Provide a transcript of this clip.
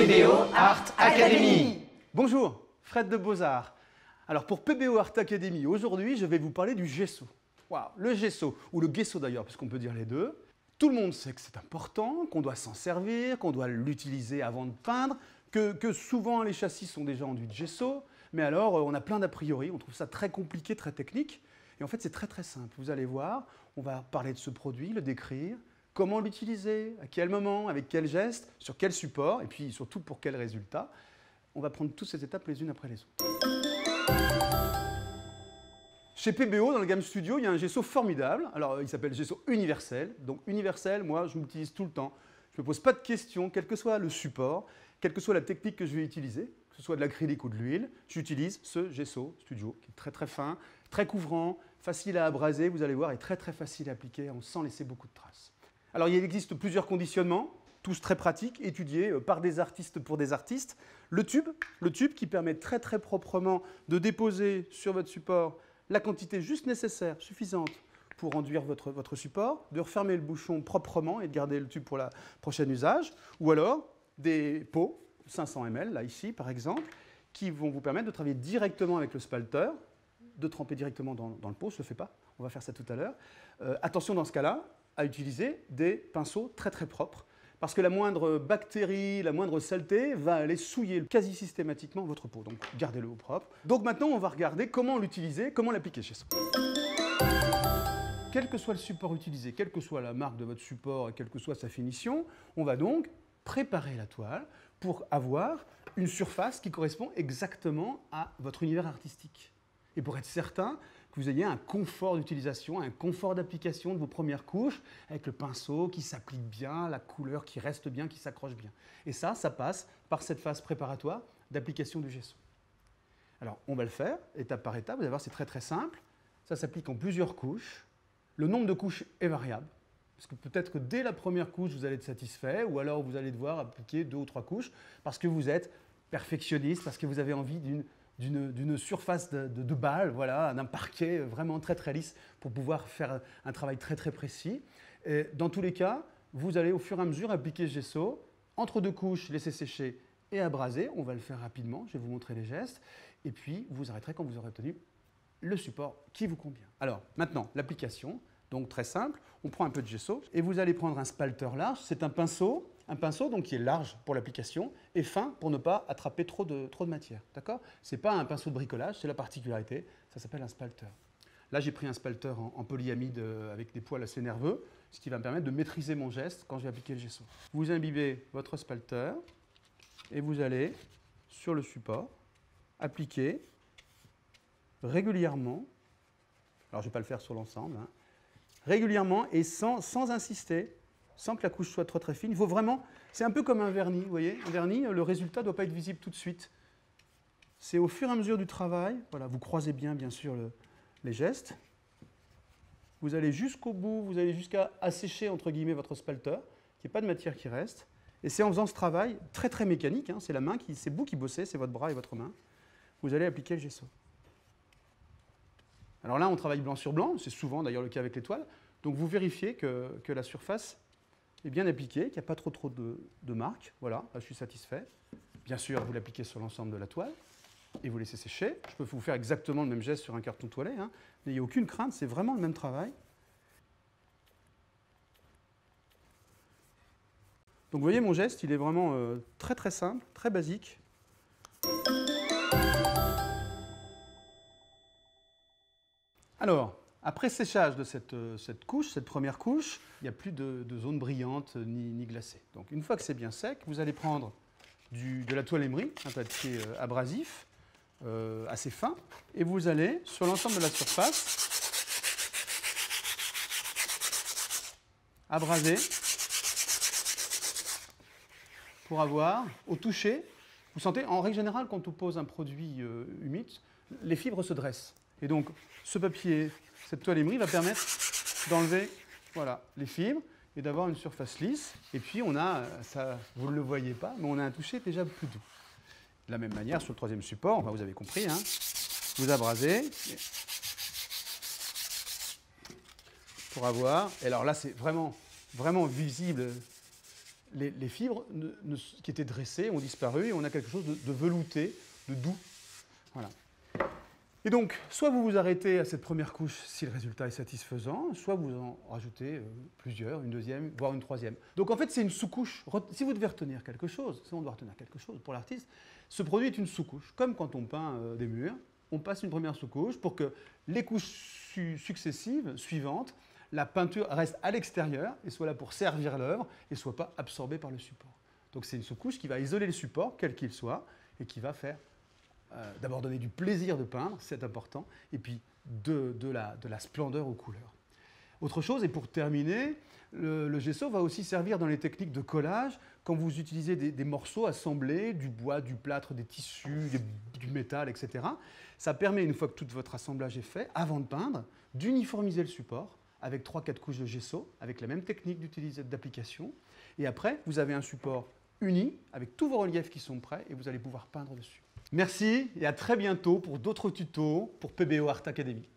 PBO Art Academy. Bonjour, Fred de Beaux-Arts. Alors pour PBO Art Academy, aujourd'hui je vais vous parler du gesso. Waouh, le gesso, ou le gesso d'ailleurs, puisqu'on peut dire les deux. Tout le monde sait que c'est important, qu'on doit s'en servir, qu'on doit l'utiliser avant de peindre, que souvent les châssis sont déjà enduits de gesso, mais alors on a plein d'a priori, on trouve ça très compliqué, très technique. Et en fait c'est très simple, vous allez voir, on va parler de ce produit, le décrire, comment l'utiliser, à quel moment, avec quel geste, sur quel support, et puis surtout pour quel résultat. On va prendre toutes ces étapes les unes après les autres. Chez PBO, dans le Game Studio, il y a un gesso formidable. Alors, il s'appelle gesso universel. Donc, universel, moi, je l'utilise tout le temps. Je ne me pose pas de questions, quel que soit le support, quelle que soit la technique que je vais utiliser, que ce soit de l'acrylique ou de l'huile, j'utilise ce gesso studio qui est très fin, très couvrant, facile à abraser, vous allez voir, et très facile à appliquer sans laisser beaucoup de traces. Alors, il existe plusieurs conditionnements, tous très pratiques, étudiés par des artistes pour des artistes. Le tube qui permet très proprement de déposer sur votre support la quantité juste nécessaire, suffisante pour enduire votre support, de refermer le bouchon proprement et de garder le tube pour le prochain usage, ou alors des pots, 500 ml, là ici par exemple, qui vont vous permettre de travailler directement avec le spalter, de tremper directement dans le pot, je ne le fais pas, on va faire ça tout à l'heure. Attention dans ce cas-là à utiliser des pinceaux très propres, parce que la moindre bactérie, la moindre saleté va aller souiller quasi systématiquement votre peau. Donc gardez-le au propre. Donc maintenant, on va regarder comment l'utiliser, comment l'appliquer chez soi. Quel que soit le support utilisé, quelle que soit la marque de votre support et quelle que soit sa finition, on va donc préparer la toile pour avoir une surface qui correspond exactement à votre univers artistique. Et pour être certain que vous ayez un confort d'utilisation, un confort d'application de vos premières couches, avec le pinceau qui s'applique bien, la couleur qui reste bien, qui s'accroche bien. Et ça passe par cette phase préparatoire d'application du gesso. Alors, on va le faire, étape par étape. Vous allez voir, c'est très simple. Ça s'applique en plusieurs couches. Le nombre de couches est variable. Parce que peut-être que dès la première couche, vous allez être satisfait, ou alors vous allez devoir appliquer 2 ou 3 couches, parce que vous êtes perfectionniste, parce que vous avez envie d'une surface de balle, voilà, d'un parquet vraiment très lisse pour pouvoir faire un travail très précis. Et dans tous les cas, vous allez au fur et à mesure appliquer ce gesso, entre 2 couches, laisser sécher et abraser. On va le faire rapidement, je vais vous montrer les gestes. Et puis, vous arrêterez quand vous aurez obtenu le support qui vous convient. Alors, maintenant, l'application. Donc très simple, on prend un peu de gesso et vous allez prendre un spalter large. C'est un pinceau donc, qui est large pour l'application et fin pour ne pas attraper trop de matière. D'accord ? Ce n'est pas un pinceau de bricolage, c'est la particularité, ça s'appelle un spalter. Là, j'ai pris un spalter en polyamide avec des poils assez nerveux, ce qui va me permettre de maîtriser mon geste quand je vais appliquer le gesso. Vous imbibez votre spalter et vous allez, sur le support, appliquer régulièrement, alors je ne vais pas le faire sur l'ensemble, régulièrement et sans insister, sans que la couche soit très fine. Il faut vraiment, c'est un peu comme un vernis, vous voyez. Un vernis, le résultat ne doit pas être visible tout de suite. C'est au fur et à mesure du travail, voilà, vous croisez bien sûr les gestes. Vous allez jusqu'au bout, vous allez jusqu'à assécher entre guillemets votre spalter, qu'il n'y ait pas de matière qui reste. Et c'est en faisant ce travail très mécanique, c'est la main, c'est vous qui bossez, c'est votre bras et votre main. Vous allez appliquer le gesso. Alors là, on travaille blanc sur blanc, c'est souvent d'ailleurs le cas avec les toiles. Donc vous vérifiez que la surface est bien appliquée, qu'il n'y a pas trop de marques. Voilà, là, je suis satisfait. Bien sûr, vous l'appliquez sur l'ensemble de la toile et vous laissez sécher. Je peux vous faire exactement le même geste sur un carton toilette. N'ayez aucune crainte, c'est vraiment le même travail. Donc vous voyez, mon geste, il est vraiment très simple, très basique. Alors, après séchage de cette couche, cette première couche, il n'y a plus de zone brillante ni glacée. Donc une fois que c'est bien sec, vous allez prendre de la toile émerie, un papier abrasif, assez fin, et vous allez, sur l'ensemble de la surface, abraser pour avoir, au toucher, vous sentez, en règle générale, quand on pose un produit humide, les fibres se dressent. Et donc, ce papier, cette toile émerie va permettre d'enlever les fibres et d'avoir une surface lisse. Et puis, on a, ça, vous ne le voyez pas, mais on a un toucher déjà plus doux. De la même manière, sur le troisième support, vous avez compris, vous abrasez pour avoir... Et alors là, c'est vraiment visible les fibres qui étaient dressées ont disparu et on a quelque chose de velouté, de doux. Voilà. Et donc, soit vous vous arrêtez à cette première couche si le résultat est satisfaisant, soit vous en rajoutez plusieurs, une deuxième, voire une troisième. Donc en fait, c'est une sous-couche. Si vous devez retenir quelque chose, si on doit retenir quelque chose pour l'artiste, ce produit est une sous-couche. Comme quand on peint des murs, on passe une première sous-couche pour que les couches successives, suivantes, la peinture reste à l'extérieur et soit là pour servir l'œuvre et ne soit pas absorbée par le support. Donc c'est une sous-couche qui va isoler le support, quel qu'il soit, et qui va faire d'abord donner du plaisir de peindre, c'est important, et puis de la splendeur aux couleurs. Autre chose, et pour terminer, le gesso va aussi servir dans les techniques de collage quand vous utilisez des morceaux assemblés, du bois, du plâtre, des tissus, du métal, etc. Ça permet, une fois que tout votre assemblage est fait, avant de peindre, d'uniformiser le support avec 3-4 couches de gesso, avec la même technique d'application. Et après, vous avez un support uni, avec tous vos reliefs qui sont prêts, et vous allez pouvoir peindre dessus. Merci et à très bientôt pour d'autres tutos pour PBO Art Academy.